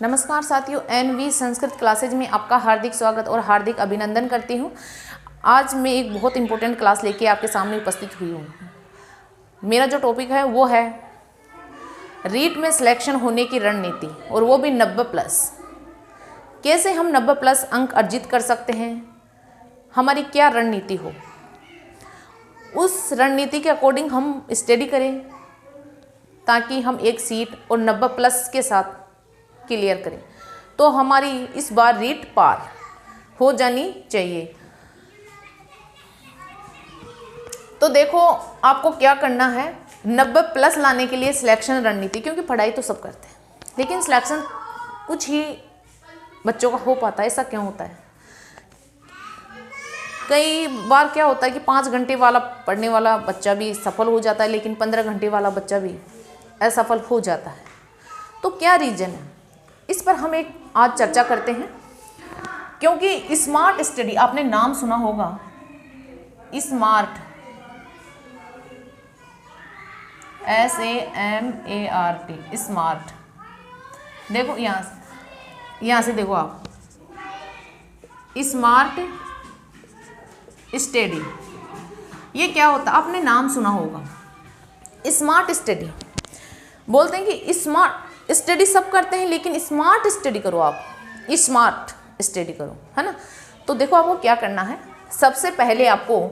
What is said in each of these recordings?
नमस्कार साथियों, N V Sanskrit classes में आपका हार्दिक स्वागत और हार्दिक अभिनंदन करती हूँ। आज मैं एक बहुत इंपॉर्टेंट क्लास लेके आपके सामने उपस्थित हुई हूँ। मेरा जो टॉपिक है वो है रीट में सिलेक्शन होने की रणनीति, और वो भी 90+। कैसे हम 90+ अंक अर्जित कर सकते हैं, हमारी क्या रणनीति हो, उस रणनीति के अकॉर्डिंग हम स्टडी करें ताकि हम एक सीट और 90+ के साथ क्लियर करें। तो हमारी इस बार रीट पार हो जानी चाहिए। तो देखो, आपको क्या करना है 90+ लाने के लिए सिलेक्शन रणनीति, क्योंकि पढ़ाई तो सब करते हैं लेकिन सिलेक्शन कुछ ही बच्चों का हो पाता है। ऐसा क्यों होता है? कई बार क्या होता है कि 5 घंटे वाला पढ़ने वाला बच्चा भी सफल हो जाता है, लेकिन 15 घंटे वाला बच्चा भी असफल हो जाता है। तो क्या रीज़न है, इस पर हम एक आज चर्चा करते हैं। क्योंकि स्मार्ट स्टडी, आपने नाम सुना होगा, स्मार्ट, SAMART, स्मार्ट। देखो यहाँ से देखो आप, स्मार्ट स्टडी, ये क्या होता है? आपने नाम सुना होगा स्मार्ट स्टडी। बोलते हैं कि स्मार्ट स्टडी सब करते हैं लेकिन स्मार्ट स्टडी करो, आप स्मार्ट स्टडी करो, है ना। तो देखो, आपको क्या करना है। सबसे पहले आपको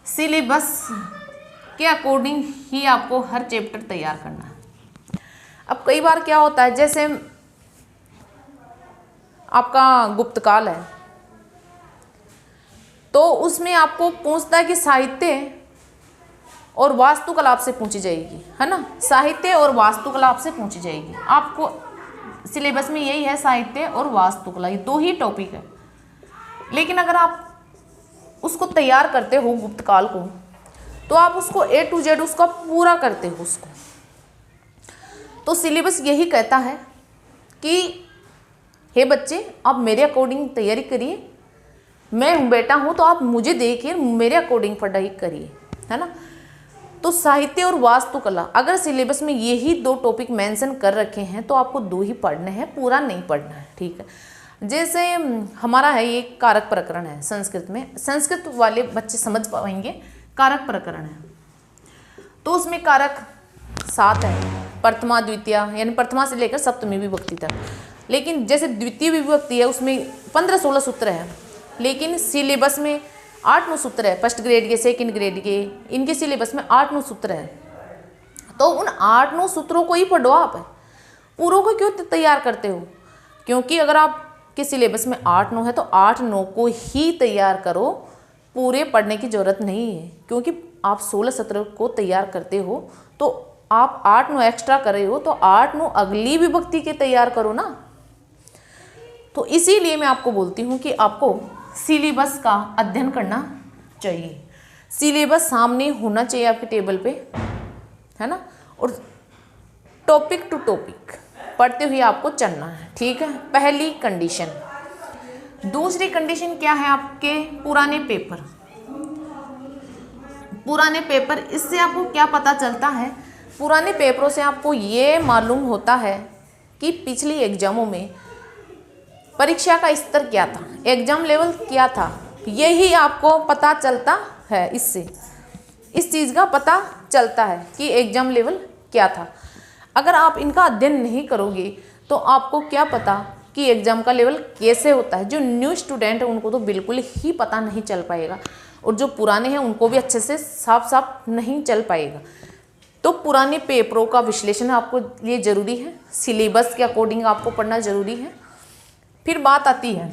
सिलेबस के अकॉर्डिंग ही आपको हर चैप्टर तैयार करना है। अब कई बार क्या होता है, जैसे आपका गुप्तकाल है तो उसमें आपको पूछता है कि साहित्य और वास्तुकला आपसे पूछी जाएगी, है ना। साहित्य और वास्तुकला आपसे पूछी जाएगी। आपको सिलेबस में यही है, साहित्य और वास्तुकला, ये 2 ही टॉपिक है। लेकिन अगर आप उसको तैयार करते हो गुप्तकाल को, तो आप उसको A to Z उसका पूरा करते हो उसको। तो सिलेबस यही कहता है कि हे बच्चे, आप मेरे अकॉर्डिंग तैयारी करिए, मैं बेटा हूँ तो आप मुझे देखिए, मेरे अकॉर्डिंग पढ़ाई करिए, है ना। तो साहित्य और वास्तुकला, अगर सिलेबस में यही 2 टॉपिक मेंशन कर रखे हैं तो आपको 2 ही पढ़ने हैं, पूरा नहीं पढ़ना है, ठीक है। जैसे हमारा है ये कारक प्रकरण है संस्कृत में, संस्कृत वाले बच्चे समझ पाएंगे। कारक प्रकरण है तो उसमें कारक 7 है, प्रथमा द्वितीया, यानी प्रथमा से लेकर सप्तमी विभक्ति तक। लेकिन जैसे द्वितीय विभक्ति है उसमें 15-16 सूत्र है, लेकिन सिलेबस में 8-9 सूत्र है। फर्स्ट ग्रेड के, सेकंड ग्रेड के, इनके सिलेबस में 8-9 सूत्र है। तो उन 8-9 सूत्रों को ही पढ़ो आप, पूरों को क्यों तैयार करते हो? क्योंकि अगर आपके सिलेबस में 8-9 है तो 8-9 को ही तैयार करो, पूरे पढ़ने की ज़रूरत नहीं है। क्योंकि आप 16-17 को तैयार करते हो तो आप 8-9 एक्स्ट्रा कर रहे हो, तो 8-9 अगली विभक्ति के तैयार करो ना। तो इसीलिए मैं आपको बोलती हूँ कि आपको सिलेबस का अध्ययन करना चाहिए। सिलेबस सामने होना चाहिए आपके टेबल पे, है ना, और टॉपिक टू टॉपिक पढ़ते हुए आपको चलना है, ठीक है। पहली कंडीशन। दूसरी कंडीशन क्या है? आपके पुराने पेपर, पुराने पेपर, इससे आपको क्या पता चलता है? पुराने पेपरों से आपको ये मालूम होता है कि पिछली एग्जामों में परीक्षा का स्तर क्या था, एग्जाम लेवल क्या था, यही आपको पता चलता है। इससे इस चीज़ का पता चलता है कि एग्जाम लेवल क्या था। अगर आप इनका अध्ययन नहीं करोगे तो आपको क्या पता कि एग्ज़ाम का लेवल कैसे होता है। जो न्यू स्टूडेंट है उनको तो बिल्कुल ही पता नहीं चल पाएगा, और जो पुराने हैं उनको भी अच्छे से साफ नहीं चल पाएगा। तो पुराने पेपरों का विश्लेषण आपको लिए ज़रूरी है, सिलेबस के अकॉर्डिंग आपको पढ़ना ज़रूरी है। फिर बात आती है,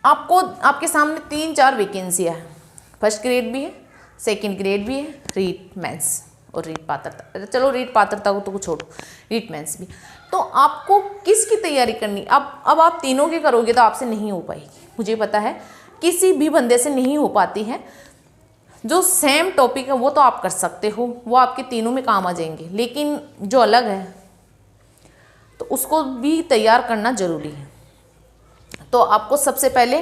आपको आपके सामने 3-4 वैकेंसियाँ हैं। फर्स्ट ग्रेड भी है, सेकंड ग्रेड भी है, रीट मेंस और रीट पात्रता। चलो रीट पात्रता को तो छोड़ो, रीट मेंस भी। तो आपको किसकी तैयारी करनी? अब आप तीनों की करोगे तो आपसे नहीं हो पाएगी, मुझे पता है, किसी भी बंदे से नहीं हो पाती है। जो सेम टॉपिक है वो तो आप कर सकते हो, वो आपके तीनों में काम आ जाएंगे, लेकिन जो अलग है तो उसको भी तैयार करना ज़रूरी है। तो आपको सबसे पहले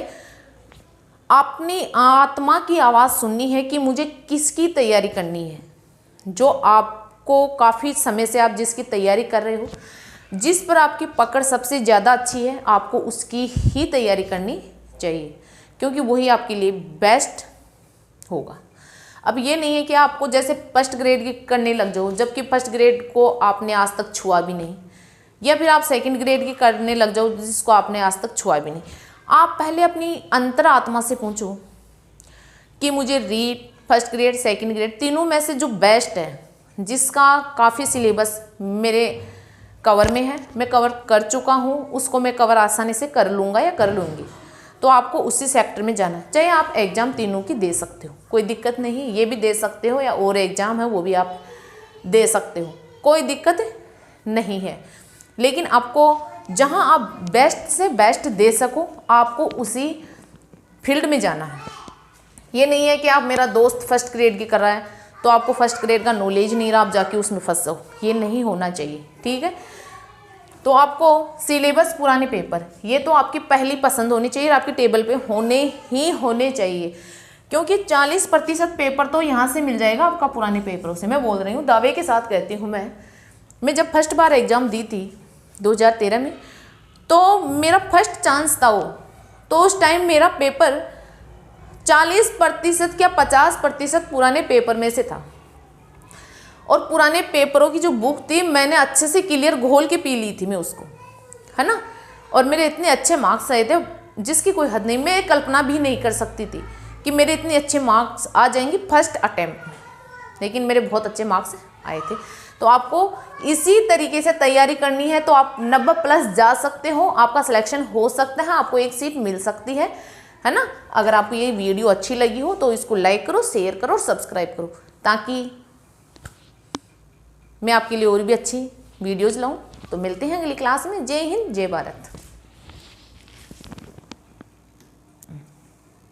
अपनी आत्मा की आवाज़ सुननी है कि मुझे किसकी तैयारी करनी है। जो आप आपको काफ़ी समय से आप जिसकी तैयारी कर रहे हो, जिस पर आपकी पकड़ सबसे ज़्यादा अच्छी है, आपको उसकी ही तैयारी करनी चाहिए, क्योंकि वही आपके लिए बेस्ट होगा। अब ये नहीं है कि आपको जैसे फर्स्ट ग्रेड की करने लग जाओ, जबकि फर्स्ट ग्रेड को आपने आज तक छुआ भी नहीं, या फिर आप सेकंड ग्रेड की करने लग जाओ जिसको आपने आज तक छुआ भी नहीं। आप पहले अपनी अंतरात्मा से पूछो कि मुझे read, first grade, second grade तीनों में से जो बेस्ट है, जिसका काफ़ी सिलेबस मेरे कवर में है, मैं कवर कर चुका हूँ, उसको मैं कवर आसानी से कर लूँगा या कर लूँगी, तो आपको उसी सेक्टर में जाना है। चाहे आप एग्ज़ाम तीनों की दे सकते हो, कोई दिक्कत नहीं, ये भी दे सकते हो, या और एग्ज़ाम है वो भी आप दे सकते हो, कोई दिक्कत नहीं है। लेकिन आपको जहाँ आप बेस्ट से बेस्ट दे सको, आपको उसी फील्ड में जाना है। ये नहीं है कि आप, मेरा दोस्त फर्स्ट ग्रेड की कर रहा है तो आपको फर्स्ट ग्रेड का नॉलेज नहीं रहा, आप जाके उसमें फंस जाओ, ये नहीं होना चाहिए, ठीक है। तो आपको सिलेबस, पुराने पेपर, ये तो आपकी पहली पसंद होनी चाहिए, आपकी टेबल पे होने चाहिए, क्योंकि 40% पेपर तो यहाँ से मिल जाएगा आपका पुराने पेपरों से। मैं बोल रही हूँ, दावे के साथ कहती हूँ। मैं जब फर्स्ट बार एग्ज़ाम दी थी 2013 में, तो मेरा फर्स्ट चांस था वो, तो उस टाइम मेरा पेपर 40% या 50% पुराने पेपर में से था, और पुराने पेपरों की जो बुक थी मैंने अच्छे से क्लियर घोल के पी ली थी मैं उसको, है ना। और मेरे इतने अच्छे मार्क्स आए थे जिसकी कोई हद नहीं, मैं कल्पना भी नहीं कर सकती थी कि मेरे इतने अच्छे मार्क्स आ जाएंगे फर्स्ट अटेम्प्ट में, लेकिन मेरे बहुत अच्छे मार्क्स आए थे। तो आपको इसी तरीके से तैयारी करनी है, तो आप 90+ जा सकते हो, आपका सिलेक्शन हो सकता है, आपको एक सीट मिल सकती है ना। अगर आपको ये वीडियो अच्छी लगी हो तो इसको लाइक करो, शेयर करो, सब्सक्राइब करो, ताकि मैं आपके लिए और भी अच्छी वीडियोज़ लाऊं। तो मिलते हैं अगली क्लास में। जय हिंद, जय भारत।